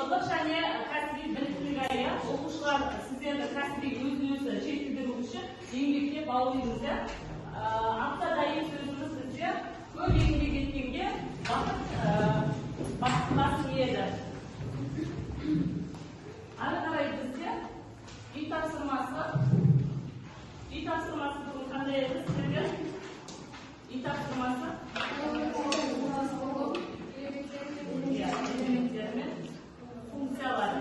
жылдық және кәсіби біліктілік айы оқушылар сіздерді кәсіби өзін-өзі жетілдіру үшін еңбекке баулимыз. Аптада сөзіміз бізде көп еңбек еткенге басым еді. Ары қарай бізде үй тапсырмасы бүгін қандай еді сіздерге? Үй тапсырмасы элементтері мен функциялары.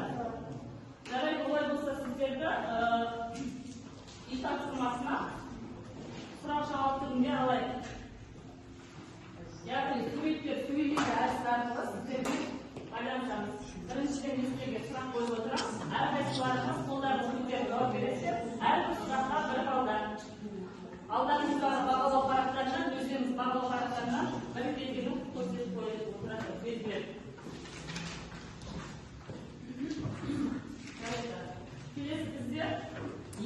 Жарайды, олай болса сіздерді үй тапсырмасына сұрақ жауап түрінде алайық. Яғни сөйлейтін әдіс арқылы сіздерге байланысамыз. Біріншіден сіздерге сұрақ қойып отырамыз. Әрқайсыларыңыз қолдарын көтеріп жауап бересіздер. Әрбір сұраққа бір балдан. Алдарыңыздағы бағалау парақтарынан, өздеріңіз бағалау парақтарынан бір белгіні көрсетіп қойып отырады. Белгілер. Келесі бізде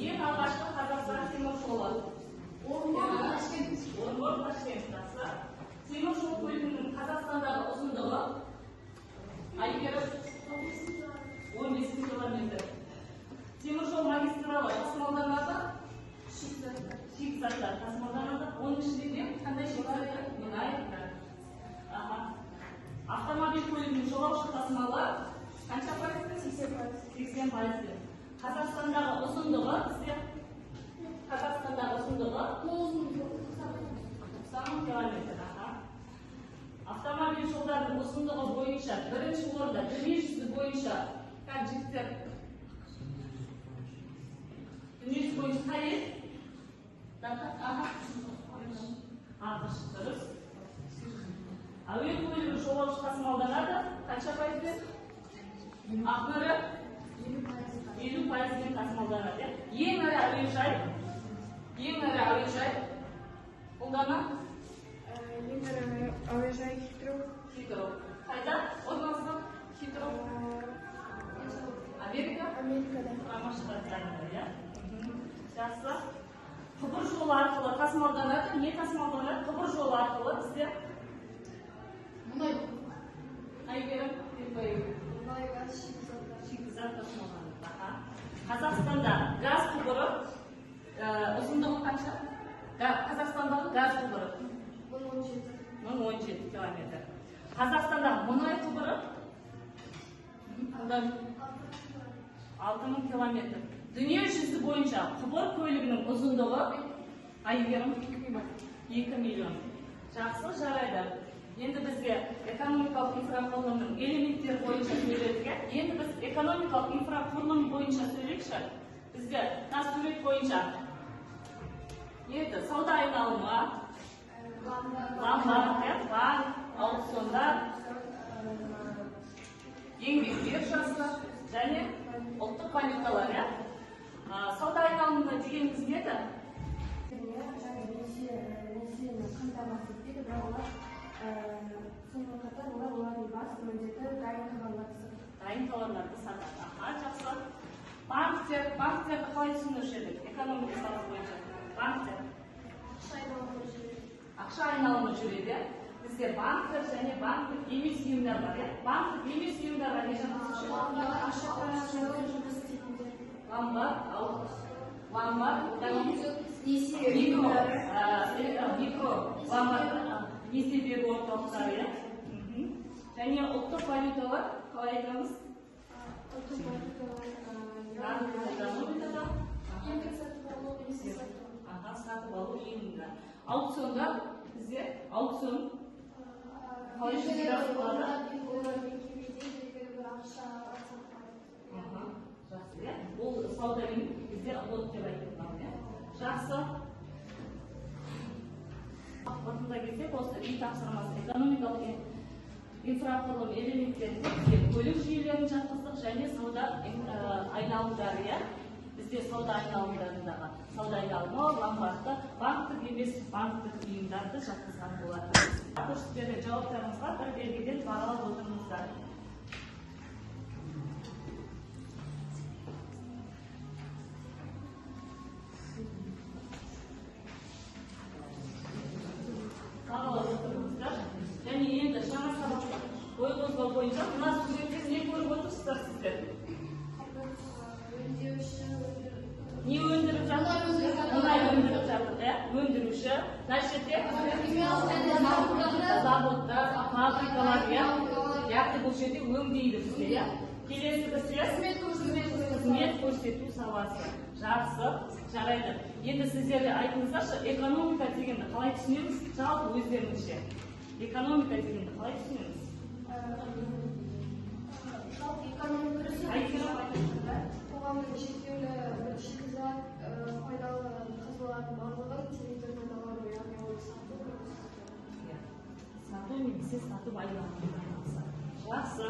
ең алғашқы Қазақстан темір жолы. Орынбор Ташкент трасса. Темір жол көлігінің Қазақстандағы ұзындығы Айгеров 15 километр. Темір жол магистралы тасымалданады. Шикізаттар тасымалданады. Оның ішінде қандай шикізаттар? Мұнай. Автомобиль көлігінің жолаушы тасымалы қанша пайызды? 80%. Қазақстандағы ұзындығы бізде километр. Автомобиль жолдарының ұзындығы бойынша бірінші орында дүниежүзі бойынша жігіттер дүниежүзі бойынша қай ел? ақш. Дұрыс. Әуе көлігі жолаушы тасымалданады. Қанша пайызбен? Ақмөрі 50% тасымалданады. Ең ірі әуежай қолдана? Ең ірі әуежай Хитроу. Қайда? Орналасқан? Хитроу. Америкада. Құрама Штаттарында, жақсы. Құбыр жолы арқылы тасымалданады. Не тасымалданады? Құбыр жолы арқылы бізде мұнай. Шикізат тасымалданады. Қазақстанда газ құбыры ұзындығы қанша? Қазақстандағы газ құбыры 1017 километр. Қазақстандағы мұнай құбыры 6000 километр. Дүние жүзі бойынша құбыр көлігінің ұзындығы 2 миллион. Жақсы, жарайды. Енді бізге экономикалық инфрақұрылымның элементтері бойынша сөйледік. Енді біз экономикалық инфрақұрылым бойынша сөйлейікші. Бізге тас сурет бойынша сауда айналымы, банк, аукциондар, еңбек биржасы және ұлттық валюталар. Сауда айналымында дегеніміз не еді? Несиені қамтамасыз етеді, бірақ олар сонымен қатар олардың басты міндеті дайын тауарларды сатады. Жақсы. Банктерді қалай түсіндіруші едік? Экономика саласы бойынша. Банктер ақша айналымы жүреді. Бізде банктер және банктік емес ұйымдар бар. Банктік емес ұйымдарға не жатқызушы? Несие беру орталықтары. Және ұлттық валюталар қалай айтамыз? Сатып алу ұйымында. Аукциондар бізде аукцион қалай жүзеге асырылады? Жақсы, ол сауда үйін бізде лот деп айтылған. Жақсы. Ақпатында келсек, осы үй тапсырмасы экономикалық инфрақұрылым элементтерінде көлік жүйелерін жатқыздық және сауда айналымдары. Бізде сауда айналымдарындағы сауда айналымы, ломбардты, банктік емес банктік ұйымдарды жатқызған болады. Көрсетілген жауаптарыңызға бір белгіден бағалап отырыңыздар. Бағалап отырыңыздар. Және енді жаңа сабақта ой қозғау бойынша мына суретте не көріп отырсыздар жерде өңдейді бізде, иә? Келесі қызмет көрсету саласы. Жақсы, жарайды. Енді сіздерге айтыңыздаршы, экономика дегенді қалай түсінеміз? Жалпы өздеріңізше. Экономика дегенді қалай түсінеміз? Қоғамның шектеулі бір шикізат, пайдалы қазбалардың барлығы телевизордан алады, яғни ол сату. Сату немесе сатып айналымға айналысады. Жақсы.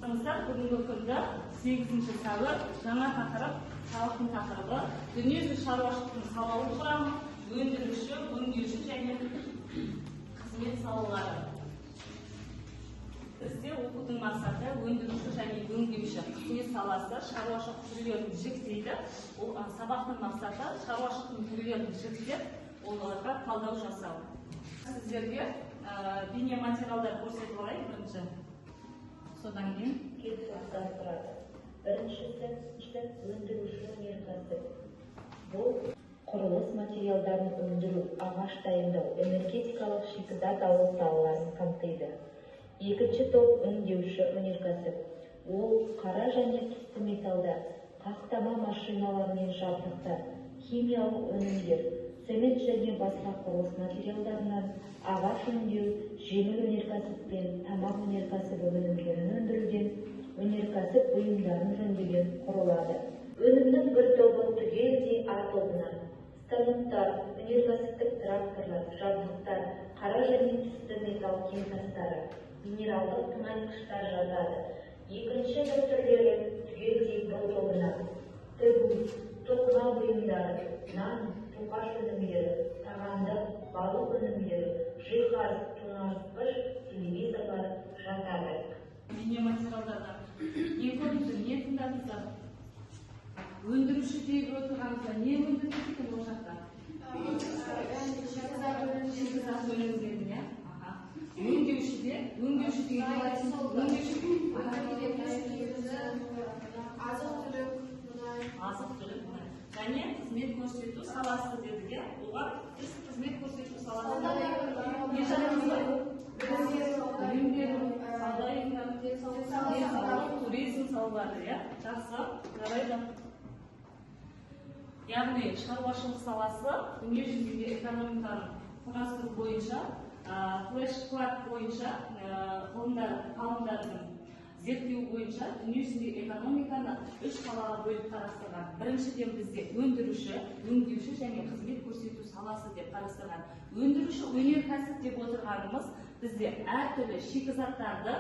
Тұрыңыздар, бүгінгі күнді 8-ші сәуір жаңа тақырып, салықтың тақырыбы, дүниежүзілік шаруашылықтың салалық құрамы, өндіруші, өңдеуші және қызмет салалары. Бізде оқудың мақсаты өндіруші және өңдеуші қызмет саласы шаруашылық түрлерін жіктейді. Ол сабақтың мақсаты шаруашылықтың түрлерін жіктеп, оларға талдау жасау. Сіздерге бейнематериалдар көрсетіп алайын бірінші. Содан кейін сұрақтар тұрады. Біріншісі өндіруші өнеркәсіп. Бұл құрылыс материалдарын өндіру, ағаш дайындау, энергетикалық шикізат алу салаларын қамтиды. Екінші топ өңдеуші өнеркәсіп. Ол қара және түсті металдар, қақтама машиналар мен жабдықтар, химиялық өнімдер, цемент және басқа құрылыс материалдарынан ағаш өңдеу, жеңіл өнеркәсіп пен тамақ өнеркәсібі өнімдерін өндіруден өнеркәсіп бұйымдарын жөндеуден құрылады. Өнімнің бір тобы түгелдей А тобына станоктар, өнеркәсіптік тракторлар, жабдықтар, қара және түсті металл кентастары, минералдық тыңайтқыштар жатады. Екінші бір түрлері түгелдей Б тобына тігу, тоқыма бұйымдары, нан, тоқаш өнімдері, тағамдық, балық өнімдері, жиһаз, тоңазытқыш, телевизорлар жатады. Бейнематериалдарда ең көбісі не тыңдадыңыздар? Өндіруші деп отырғанымызда не өндіреді екен ол жақта? Шикізат өнімдерін, иә? Өңдеуші деген қалай азық-түлік және қызмет көрсету саласы дедік, иә? Оған біз қызмет көрсету саласында не жатырмыз? Білім беру, туризм салалары, иә? Жақсы, жарайды. Яғни шаруашылық саласы дүниежүзіндегі экономиканы құрастыру бойынша, флеш-клад бойынша, ғалымдардың зерттеу бойынша дүниежүзіндегі экономиканы 3 салаға бөліп қарастырған. Біріншіден бізде өндіруші, өңдеуші және қызмет көрсету саласы деп қарастырған. Өндіруші өнеркәсіп деп отырғанымыз бізде әртүрлі шикізаттарды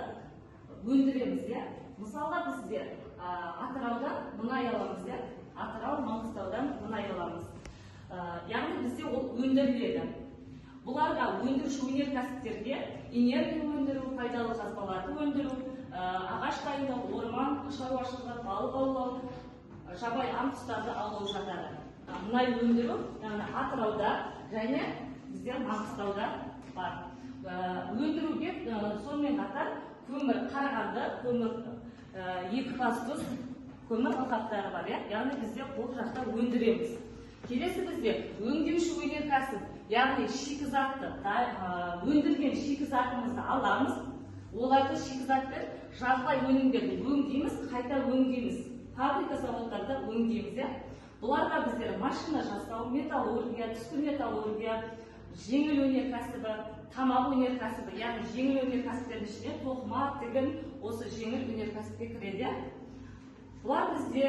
өндіреміз, иә? Мысалға бізде Атыраудан мұнай аламыз, иә? Атырау, Маңғыстаудан мұнай аламыз. Яғни бізде ол өндіріледі. Бұларға өндіруші өнеркәсіптерге энергия өндіру, пайдалы қазбаларды өндіру, ағаш дайындау, орман шаруашылығы, балық аулау, жабайы аң құстарды аулау жатады. Мұнай өндіру Атырауда және бізде Маңғыстауда бар. Өндіруге сонымен қатар көмір, Қарағанды, көмір, екібастұз көмір алқаптары бар, яғни бізде бұл жақта өндіреміз. Келесі бізде өңдеуші өнеркәсіп, яғни шикізатты, өндірген шикізатымызды аламыз, оларды шикізатпен жартылай өнімдерді өңдейміз, қайта өңдейміз, фабрика заводтарда өңдейміз. Бұларға біздер машина жасау, металлургия, түсті металлургия, жеңіл өнеркәсібі, тамақ өнеркәсібі, яғни жеңіл өнеркәсіптердің ішіне тоқыма, тігін, осы жеңіл өнеркәсіпке кіреді. Бұлар бізде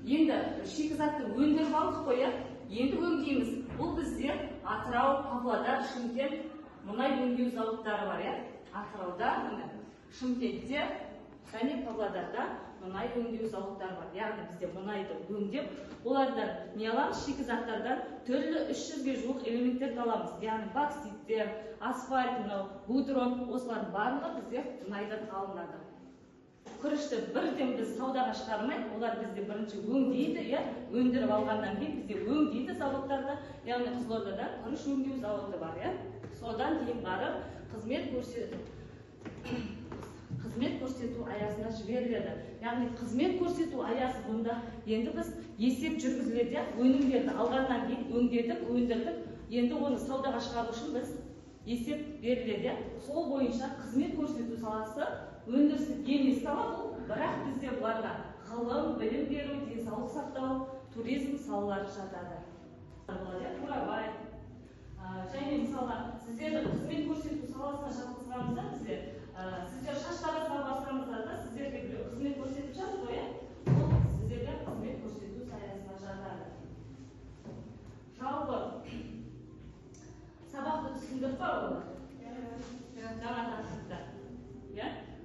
енді шикізатты өндіріп алдық қой, енді өңдейміз. Бұл бізде Атырау, Павлодар, Шымкент мұнай өңдеу зауыттары бар, Атырауда, Шымкентте және Павлодарда мұнай өңдеу зауыттары бар. Яғни бізде мұнайды өңдеп, олардан не аламыз? Шикізаттардан түрлі 300-ге жуық элементтерді аламыз. Яғни бокситтер, асфальт, гудрон, осылардың барлығы бізде мұнайдан алынады. Күрішті бірден біз саудаға шығармай, олар бізде бірінші өңдейді, өндіріп алғаннан кейін бізде өңдейді заводтарда, яғни Қызылордада күріш өңдеу заводы бар, содан кейін барып қызмет көрсету аясына жіберіледі. Яғни қызмет көрсету аясы бұнда енді біз есеп жүргізіледі, өнімдерді алғаннан кейін өңдедік, өндірдік, енді оны саудаға шығару үшін біз есеп беріледі. Сол бойынша қызмет көрсету саласы өндірістік емес сала бұл, бірақ бізде бұларға ғылым, білім беру, денсаулық сақтау, туризм салалары жатады. Бурабай. Және мысалға сіздерді қызмет көрсету саласына жатқызғанымызда біздер сіздер Шаштаразға барсаңыздар да сіздерге қызмет көрсетіп жатыр ғой, ол сіздерге қызмет көрсету саясына жатады. Жалпы сабақты түсіндік па олар? Жаңа тақырыпта.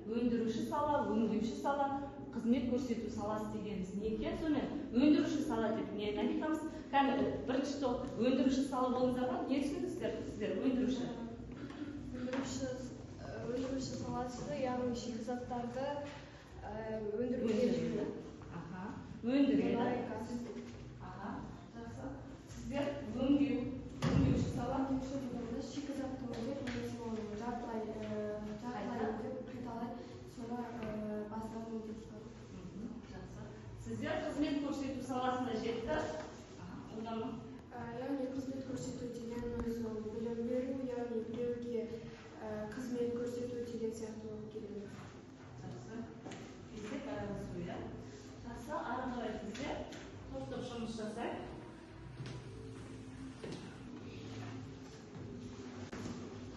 Өндіруші сала, өңдеуші сала, қызмет көрсету саласы дегеніміз не екен? Сонымен өндіруші сала деп нені айтамыз? Бірінші топ өндіруші сала болыңыздар ма? Не түсіндіңіздер сіздер өндіруші? Өндіруші саласы, яғни шикізаттарды өндіреді. Өндіреді. Сіздер өңдеуші сала шикізатты өндіріп, жартылай қайталай, sonra бастан өндіріп шығару. Сіздер қызмет көрсету саласына жетті. Яғни қызмет көрсету деген өзі білім беру, яғни біреуге қызмет көрсету деген сияқты болып келеді. Бізде қарағызу, ары қарай бізде топ-топ жұмыс жасайық.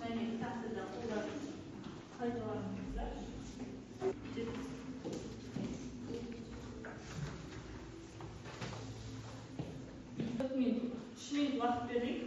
Және кітапты да қолдап пайдаланыңыздар. 3 minut uақыт берейік.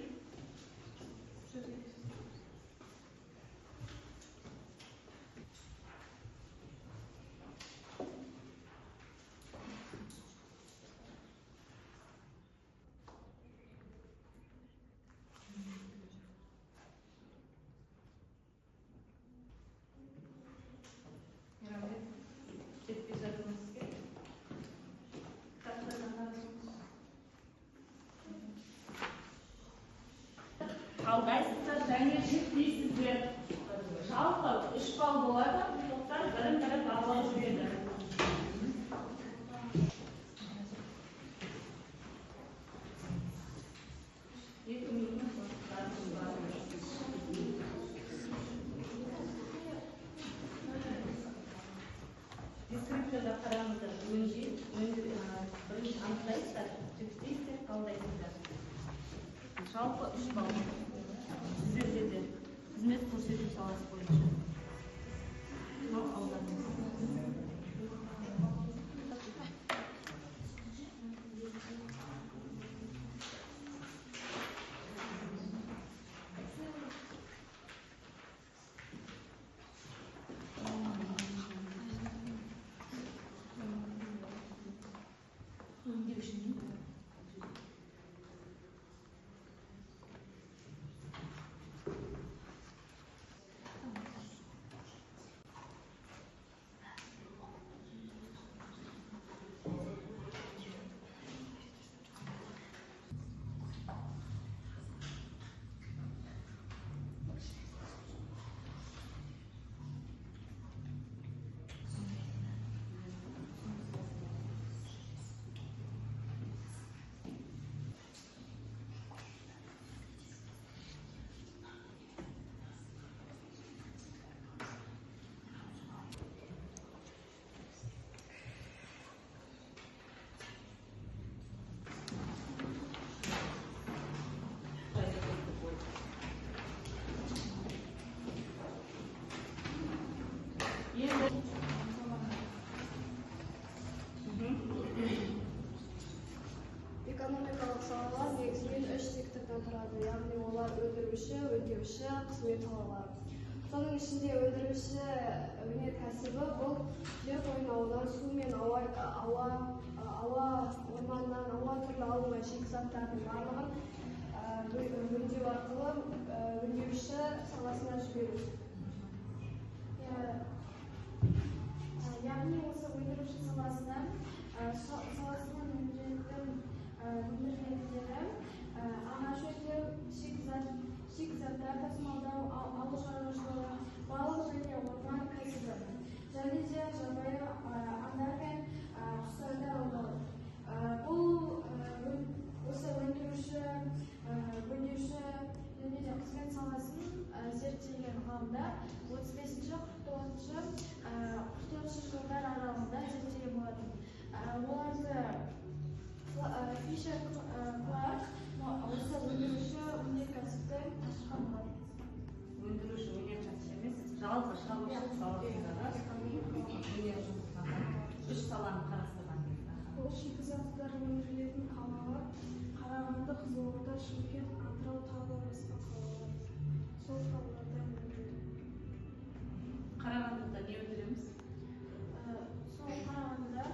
Қалғайсыздар және жетпейсіздер. Жалпы 3 балл болады, топтар бірін-бірі бағалай жүреді. Дескрипторда қараңыздар, бірінші анықтайсыздар, жетпейсіздер, қалдайсыздар. Жалпы 3 балл. Сіздерде де қызмет көрсету саласы бойынша. Экономикалық салалар негізінен 3 сектордан тұрады, яғни олар өндіруші, өңдеуші, қызмет салалары. Соның ішінде өндіруші өнеркәсібі бұл жер қойнауынан су мен ауа, орманнан, ауа түрлі алынған шикізаттардың барлығын өңдеу арқылы өңдеуші саласына жіберу. Яғни осы өндіруші саласынан өндірілетіндері ағаш өңдеу, шикізаттар тасымалдау, ауыл шаруашылығы, балық және орман кәсібі, және де жабайы аңдар мен құстарды аулау. Бұл осы өндіруші және де қызмет саласын зерттеген ғалымдар 35-49 Оларды Fisher Clark осы өндіруші өнеркәсіптен ашқан болатын. Өндіруші өнеркәсіп емес, жалпы шаруашылық саласындағы үш саланы қарастырған. Ол шикізаттар өндірілетін қалалар Қарағанды, Қызылорда, Шымкент, Атырау, тағы басқа қалалар. Сол қалаларда өндіріледі. Қарағандыда не өндіреміз? Сол Қарағандыда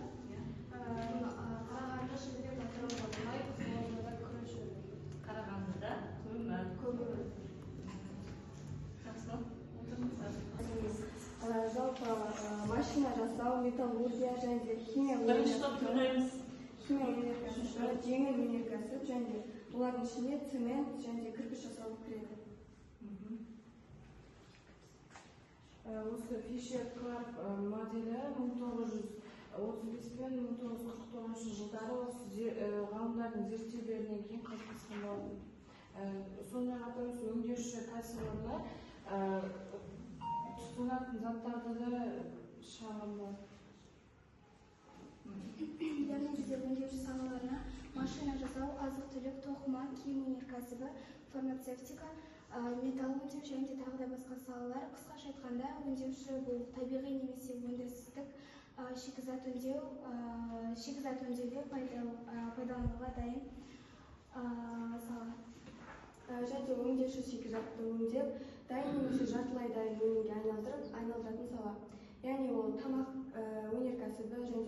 Қарағанды, Шымкент, Атырау, Май, Қызылордада күріш өндіріледі. Қарағандыда көмір. Жақсы. Жалпы машина жасау, металлургия және химия Бірінші топ тыңдаймыз. өнеркәсібі, жеңіл өнеркәсіп және олардың ішінде цемент және кірпіш жасау кіреді. Осы Fisher Clark моделі 1935 пен 1949 жылдары осы ғалымдардың зерттеулерінен кейін қалыптасқан болатын. Сонымен қатар осы өңдеуші кәсіпорны тұтынатын заттарды да шығарған болатын. Яғни бізде өндеуші салаларына машина жасау, азық-түлік, тоқыма, киім өнеркәсібі, фармацевтика, металл өңдеу және тағы да басқа салалар. Қысқаша айтқанда, өңдеуші бұл табиғи немесе өндірістік шикізат өңдеуге пайдалануға дайын сала. Және өңдеуші шикізатты өңдеп, дайын немесе жартылай дайын өнімге айналдыратын сала. Яғни ол тамақ өнеркәсібі және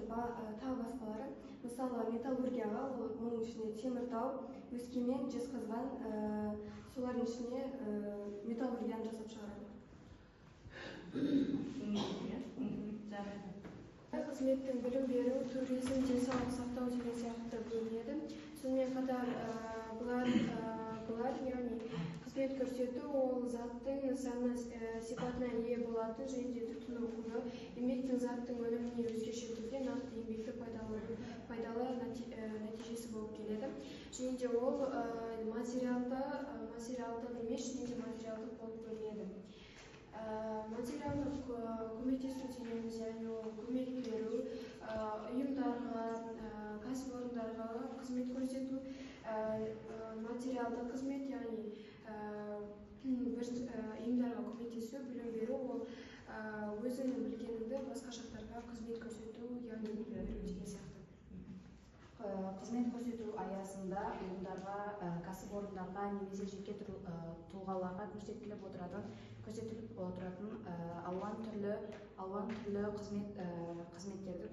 тағы басқалары. Мысалы, металлургияға оның ішіне Теміртау, Өскемен, Жезқазған, солардың ішіне металлургияны жасап шығарады. Қызметтің білім беру, туризм, денсаулық сақтау деген сияқты бөлінеді. Сонымен қатар бұлар яғни қызмет көрсету, ол заттың нысаны сипатына ие болатын және де тұтыну құны, еңбектің заттың өніміне өзгеше түрде нақты еңбекті пайдалы нәтижесі болып келеді. Және де ол материалдық емес және де материалдық болып бөлінеді. Материалдық көмектесу дегеніміз, яғни ол көмек беру, ұйымдарға, кәсіпорындарға қызмет көрсету, материалдық қызмет, яғни ұйымдарға көмектесу, білім беру, ол өзіңнің білгеніңді басқа жақтарға қызмет көрсету, яғни беру деген сияқты. Қызмет көрсету аясында ұйымдарға, кәсіпорындарға немесе жеке тұлғаларға көрсетіліп отыратын алуан түрлі қызметтерді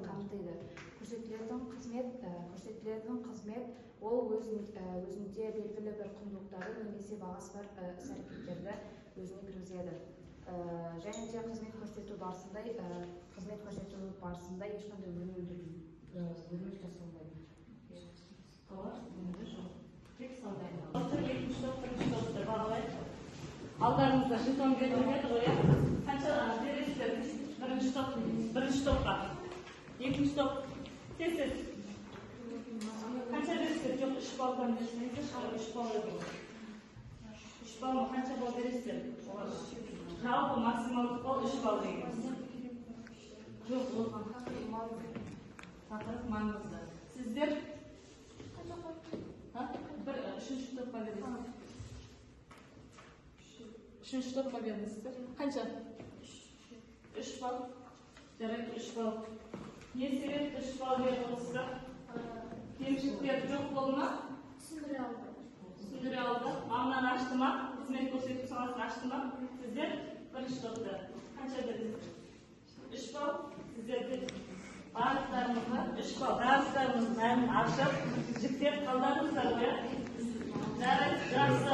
қамтиды. Көрсетілетін қызмет ол өзінде белгілі бір құндылықтары немесе бағасы бар іс-әрекеттерді өзіне кіргізеді. Және де қызмет көрсету барысында ешқандай өнім жасалмайды. Алдарыңызда жетон беріледі ғой, қанша бересіздер? Бірінші топқа. Екінші топ. Тез. Қанша бересіздер? Жоқ, 3 балдан берсеңіздер, 3 бал еді. 3 балма қанша бал бересіздер? Жалпы максималдық бал 3 бал деген. Жоқ, болған тақырып маңызды. Сіздер? Үшінші топқа бересіздер. Үшінші топқа беріңіздер. Қанша? 3 бал. Жарайды, 3 бал. Не себеп 3 бал беріп отырсыздар? Кемшіліктер жоқ болды ма? Түсіндіре алды. Маңнан ашты ма? Қызмет көрсету саласын ашты ма? Сіздер бірінші топты. Қанша бердіңіздер? 3 бал. Сіздерде барлықтарыңызға 3 бал. Барлықтарыңыздың бәрін ашып, жіктеп қалдарыңыздар ғой. Жарайды, жақсы.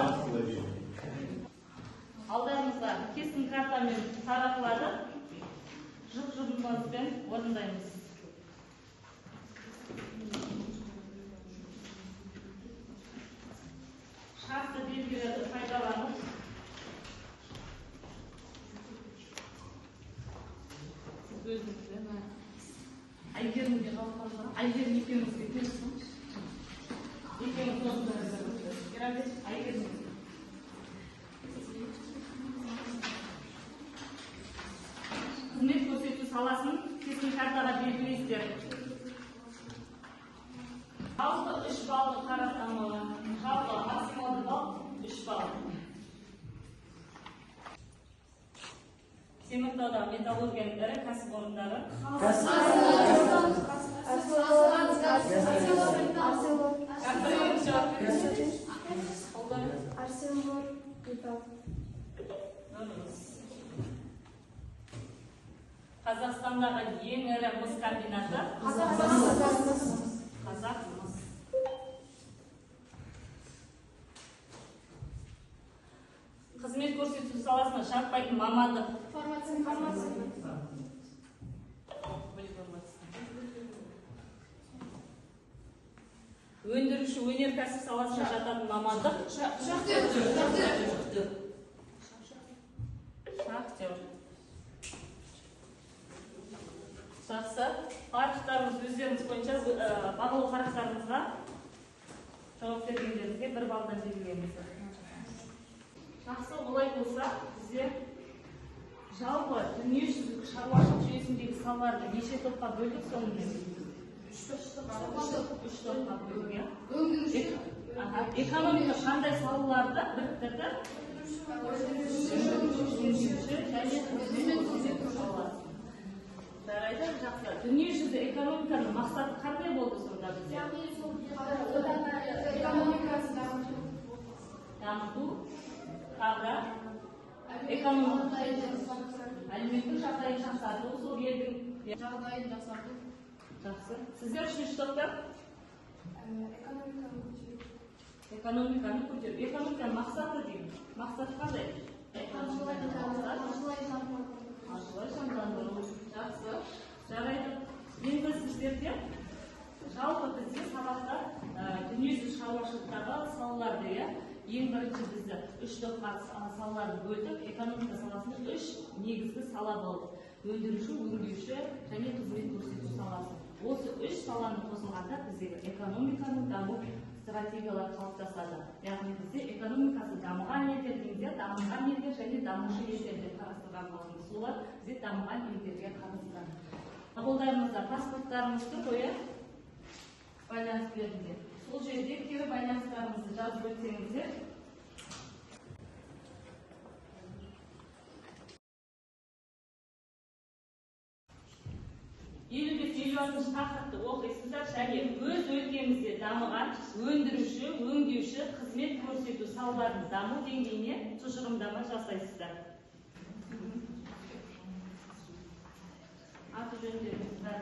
Алдарыңызда кесін картамен таратылады. Жұп-жұбымызбен орындаймыз. Шартты белгілерді пайдаланып, сіз өзіңізбен Айгерімге жалқалға, Айгерім екеумізге келсін. Екеуміз осындарыңыздар. Айгерім. Қызмет көрсету саласын кесін картаға белгілейсіздер. Жалпы 3 баллды қарасамы, жалпы максималды балл 3 балл. Теміртауда металлургияның ірі кәсіпорындары. Қазақстандағы ең ірі мыс комбинаты. Қазақ мыс. Қызмет көрсету саласына шарпайтын мамандық. Өндіруші өнеркәсіп саласына жататын мамандық. Шахтер. Жақсы. Парақтарымыз өздеріңіз бойынша бағалау парақтарымызға жауап бергендеріңізге 1 баллдан белгілейміз. Жақсы, олай болса, біздер жалпы дүниежүзілік шаруашылық жүйесіндегі салаларды неше топқа бөлдік сонымен? 3 топқа бөлдік. Экономика қандай салаларды біріктірді? Жарайды, жақсы. Дүниежүзі экономиканың мақсаты қандай болды сонда бізде? Дамыту, тағы әлеуметтік жағдайын жақсарту, сол елдің жағдайын жақсарту. Жақсы. Сіздер 3 топта? Экономиканы көтеру. Экономиканың мақсаты деймін. Мақсаты қандай? Ашылай жандандыру. Жақсы. Жарайды. Енді сіздерде жалпы бізде сабақта дүниежүзілік шаруашылықтағы салаларды, ең бірінші бізді 3 топқа салаларды бөлдік. Экономика саласында 3 негізгі сала болды. Өндіруші, өңдеуші және қызмет көрсету саласы. Осы 3 саланы қосылғанда бізде экономиканың даму стратегиялары қалыптасады. Яғни бізде экономикасы дамыған елдерде, дамыған елдер және дамушы елдерде қарастырған болғанбыз. Олар бізде дамыған елдерге қатысты. Қолдарыңызда паспорттарыңызды қойып байланыс беріңіздер. Сол жерде кері байланыстарыңызды жазып өтсеңіздер. тақырыпты оқисыздар және өз өлкемізде дамыған өндіруші, өңдеуші, қызмет көрсету салаларының даму деңгейіне тұжырымдама жасайсыздар. Аты жөндеріңіз бәрі